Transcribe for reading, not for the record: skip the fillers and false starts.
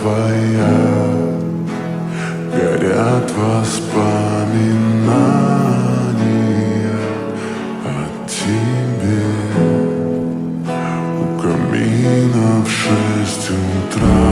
твоя, горят воспоминания о тебе. У камина в 6 утра